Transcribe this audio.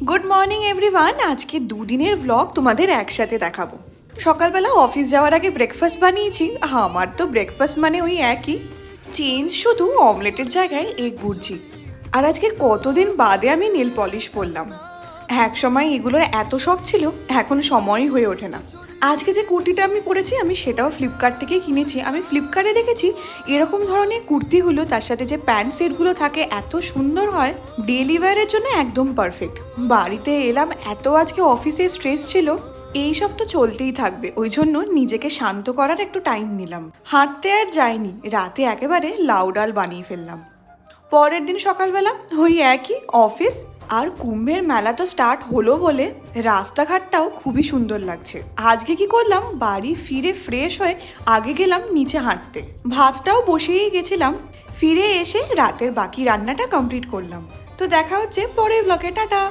Good morning everyone. আজকে দুদিনের blog তোমাদের একসাথে দেখাবো। সকালবেলা অফিস যাওয়ার আগে ব্রেকফাস্ট বানিয়েছি। আমার তো ব্রেকফাস্ট মানে ওই একই, চেঞ্জ শুধু অমলেটের জায়গায় এগ ভুর্জি। আর আজকে কতদিন বাদে আমি নেল পলিশ পরলাম। এক সময় এগুলোর এত শখ ছিল, এখন সময়ই হয়ে ওঠে না। আজকে যে কুর্তিটা আমি পরেছি আমি সেটাও ফ্লিপকার্ট থেকে কিনেছি। আমি ফ্লিপকার্টে দেখেছি এরকম ধরনের কুর্তিগুলো তার সাথে যে প্যান্ট সেটগুলো থাকে এত সুন্দর হয়, ডেলি ওয়্যারের জন্য একদম পারফেক্ট। বাড়িতে এলাম, এত আজকে অফিসে স্ট্রেস ছিল, এইসব তো চলতেই থাকবে, ওই জন্য নিজেকে শান্ত করার একটু টাইম নিলাম। হাঁটতে আর যাইনি, রাতে একেবারে লাউ ডাল বানিয়ে ফেললাম। পরের দিন সকালবেলা ওই একই অফিস। আর কুম্ভের মেলা তো স্টার্ট হলো বলে রাস্তাঘাটটাও খুবই সুন্দর লাগছে। আজকে কি করলাম, বাড়ি ফিরে ফ্রেশ হয়ে আগে গেলাম নিচে হাঁটতে। ভাতটাও বসিয়েই গেছিলাম। ফিরে এসে রাতের বাকি রান্নাটা কমপ্লিট করলাম। তো দেখা হচ্ছে পরের ব্লগে, টাটা।